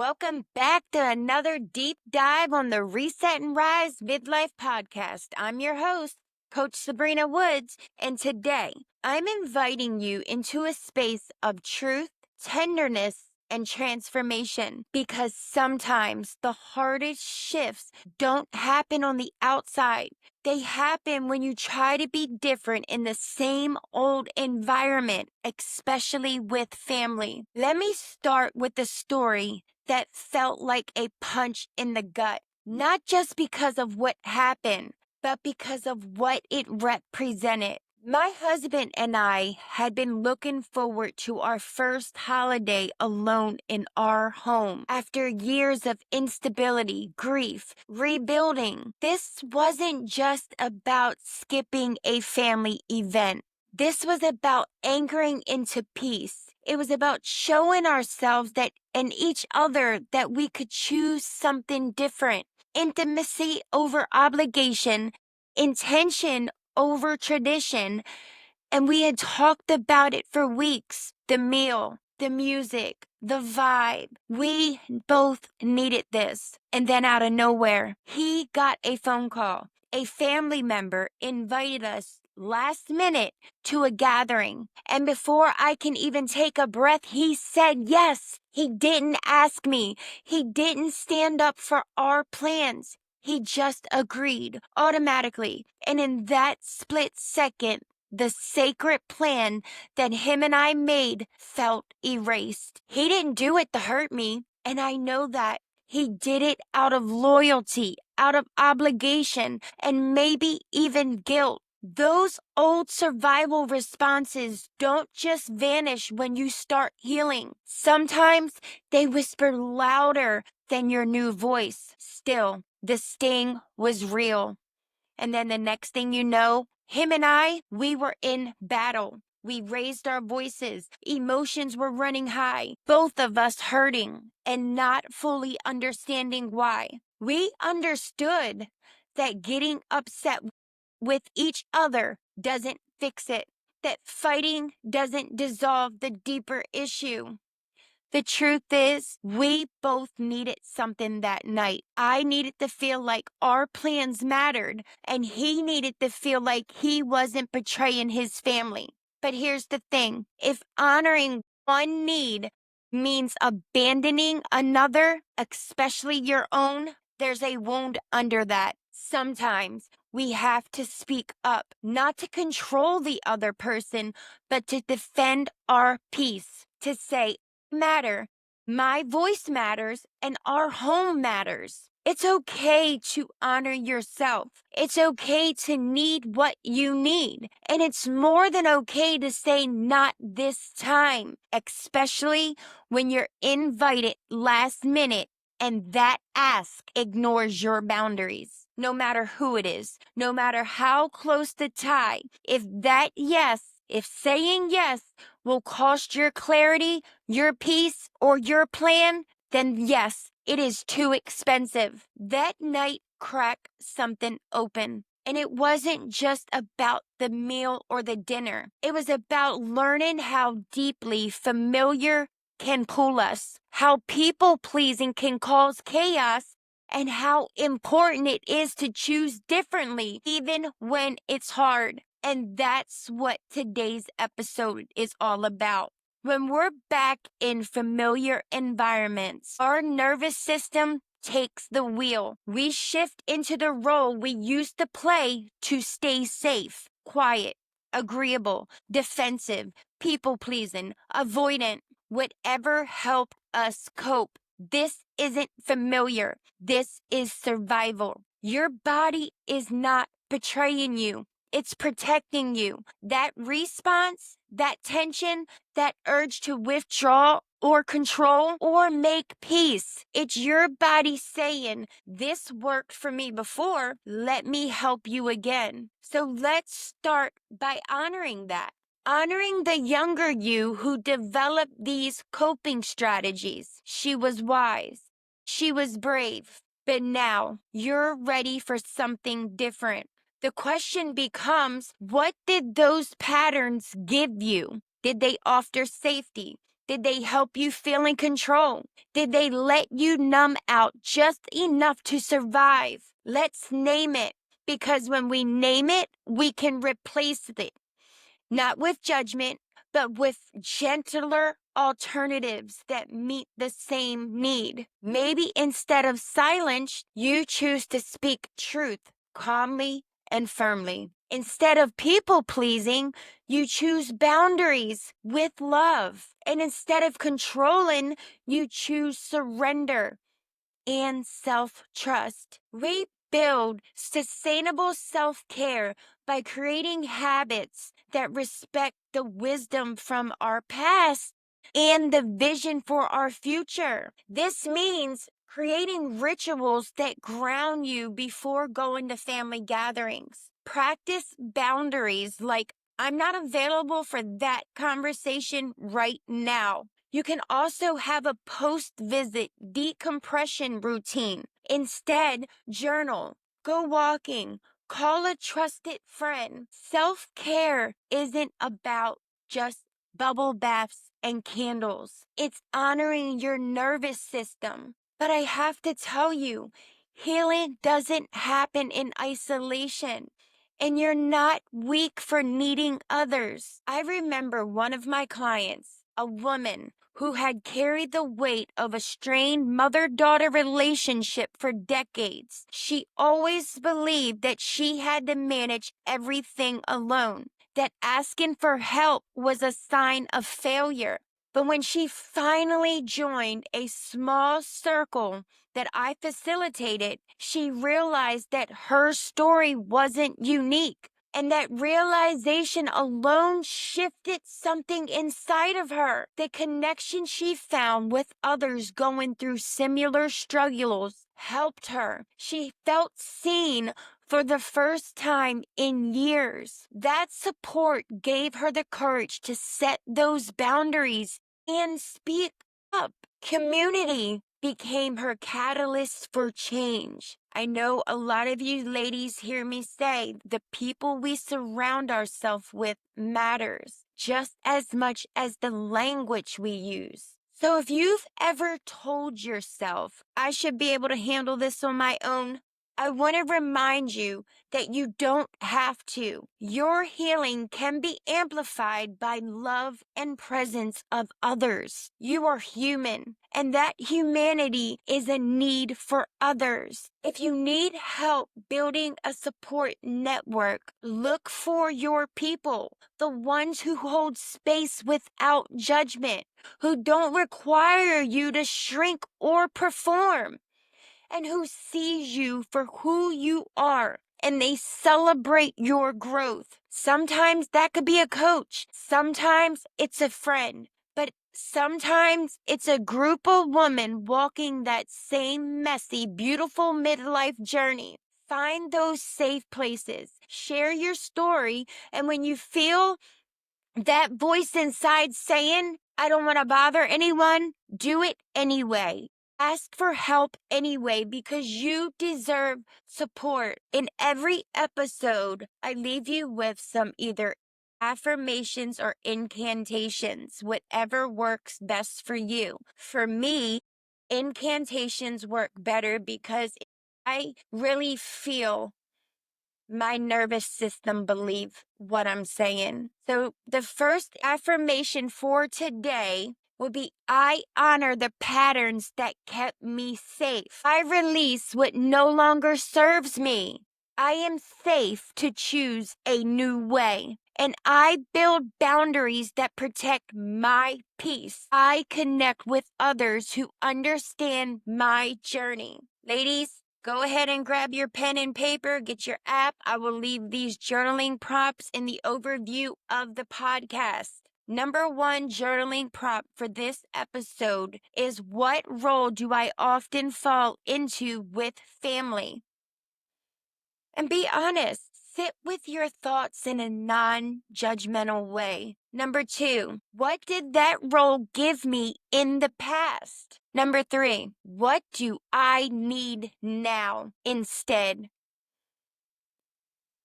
Welcome back to another deep dive on the Reset and Rise Midlife podcast. I'm your host, Coach Sabrina Woods, and today I'm inviting you into a space of truth, tenderness, and transformation because sometimes the hardest shifts don't happen on the outside. They happen when you try to be different in the same old environment, especially with family. Let me start with the story that felt like a punch in the gut, not just because of what happened, but because of what it represented. My husband and I had been looking forward to our first holiday alone in our home. After years of instability, grief, rebuilding, this wasn't just about skipping a family event. This was about anchoring into peace. It was about showing ourselves that and each other that we could choose something different. Intimacy over obligation, intention over tradition, and we had talked about it for weeks. The meal, the music, the vibe. We both needed this. And then out of nowhere, he got a phone call. A family member invited us last minute to a gathering. And before I can even take a breath, he said yes. He didn't ask me. He didn't stand up for our plans. He just agreed automatically. And in that split second, the sacred plan that him and I made felt erased. He didn't do it to hurt me, and I know that. He did it out of loyalty, out of obligation, and maybe even guilt. Those old survival responses don't just vanish when you start healing. Sometimes they whisper louder than your new voice. Still, the sting was real. And then the next thing you know, him and I, we were in battle. We raised our voices. Emotions were running high. Both of us hurting and not fully understanding why. We understood that getting upset with each other doesn't fix it, that fighting doesn't dissolve the deeper issue. The truth is, we both needed something that night. I needed to feel like our plans mattered, and he needed to feel like he wasn't betraying his family. But here's the thing, if honoring one need means abandoning another, especially your own, there's a wound under that. Sometimes we have to speak up, not to control the other person, but to defend our peace, to say, matter. My voice matters and our home matters. It's okay to honor yourself. It's okay to need what you need. And it's more than okay to say not this time, especially when you're invited last minute and that ask ignores your boundaries. No matter who it is, no matter how close the tie, if saying yes will cost your clarity, your peace, or your plan, then yes, it is too expensive. That night cracked something open. And it wasn't just about the meal or the dinner. It was about learning how deeply familiar can pull us, how people pleasing can cause chaos, and how important it is to choose differently, even when it's hard. And that's what today's episode is all about. When we're back in familiar environments, our nervous system takes the wheel. We shift into the role we used to play to stay safe, quiet, agreeable, defensive, people-pleasing, avoidant, whatever helped us cope. This isn't familiar. This is survival. Your body is not betraying you. It's protecting you. That response, that tension, that urge to withdraw or control or make peace. It's your body saying, this worked for me before, let me help you again. So let's start by honoring that. Honoring the younger you who developed these coping strategies. She was wise. She was brave. But now you're ready for something different. The question becomes, what did those patterns give you? Did they offer safety? Did they help you feel in control? Did they let you numb out just enough to survive? Let's name it, because when we name it, we can replace it. Not with judgment, but with gentler alternatives that meet the same need. Maybe instead of silence, you choose to speak truth calmly and firmly. Instead of people pleasing, you choose boundaries with love. And instead of controlling, you choose surrender and self-trust. We build sustainable self-care by creating habits that respect the wisdom from our past and the vision for our future. This means creating rituals that ground you before going to family gatherings. Practice boundaries like, I'm not available for that conversation right now. You can also have a post-visit decompression routine. Instead, journal, go walking, call a trusted friend. Self-care isn't about just bubble baths and candles. It's honoring your nervous system. But I have to tell you, healing doesn't happen in isolation. And you're not weak for needing others. I remember one of my clients, a woman who had carried the weight of a strained mother-daughter relationship for decades. She always believed that she had to manage everything alone, that asking for help was a sign of failure. But when she finally joined a small circle that I facilitated, she realized that her story wasn't unique. And that realization alone shifted something inside of her. The connection she found with others going through similar struggles helped her. She felt seen for the first time in years. That support gave her the courage to set those boundaries and speak up. Community became her catalyst for change. I know a lot of you ladies hear me say the people we surround ourselves with matters just as much as the language we use. So if you've ever told yourself, I should be able to handle this on my own, I want to remind you that you don't have to. Your healing can be amplified by love and presence of others. You are human, and that humanity is a need for others. If you need help building a support network, look for your people, the ones who hold space without judgment, who don't require you to shrink or perform, and who sees you for who you are, and they celebrate your growth. Sometimes that could be a coach. Sometimes it's a friend. But sometimes it's a group of women walking that same messy, beautiful midlife journey. Find those safe places. Share your story. And when you feel that voice inside saying, I don't want to bother anyone, do it anyway. Ask for help anyway, because you deserve support. In every episode, I leave you with some either affirmations or incantations, whatever works best for you. For me, incantations work better because I really feel my nervous system believe what I'm saying. So the first affirmation for today would be, I honor the patterns that kept me safe. I release what no longer serves me. I am safe to choose a new way. And I build boundaries that protect my peace. I connect with others who understand my journey. Ladies, go ahead and grab your pen and paper, get your app. I will leave these journaling prompts in the overview of the podcast. Number one journaling prompt for this episode is, what role do I often fall into with family? And be honest. Sit with your thoughts in a non-judgmental way. Number two, what did that role give me in the past? Number three, what do I need now instead?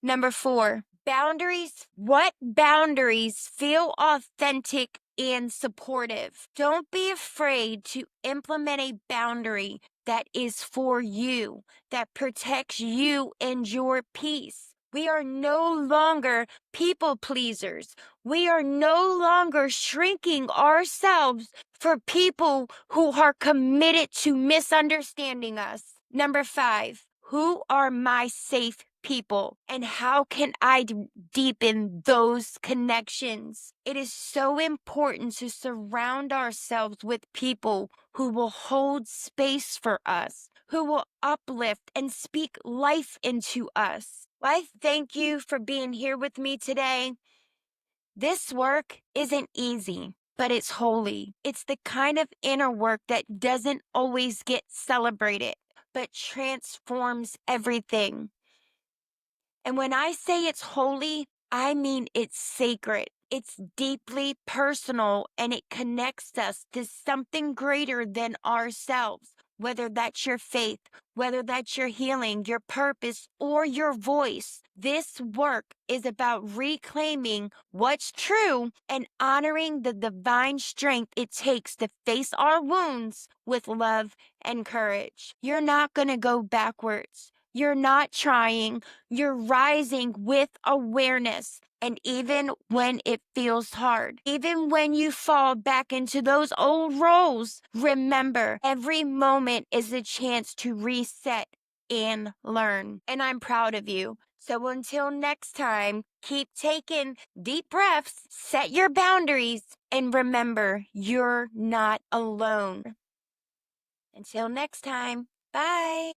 Number four, boundaries. What boundaries feel authentic and supportive. Don't be afraid to implement a boundary that is for you, that protects you and your peace. We are no longer people pleasers. We are no longer shrinking ourselves for people who are committed to misunderstanding us. Number 5, who are my safe people and how can I deepen those connections? It is so important to surround ourselves with people who will hold space for us, who will uplift and speak life into us. Well, I thank you for being here with me today. This work isn't easy, but it's holy. It's the kind of inner work that doesn't always get celebrated, but transforms everything. And when I say it's holy, I mean it's sacred. It's deeply personal and it connects us to something greater than ourselves, whether that's your faith, whether that's your healing, your purpose, or your voice. This work is about reclaiming what's true and honoring the divine strength it takes to face our wounds with love and courage. You're not going to go backwards. You're not trying. You're rising with awareness. And even when it feels hard, even when you fall back into those old roles, remember every moment is a chance to reset and learn. And I'm proud of you. So until next time, keep taking deep breaths, set your boundaries, and remember you're not alone. Until next time, bye.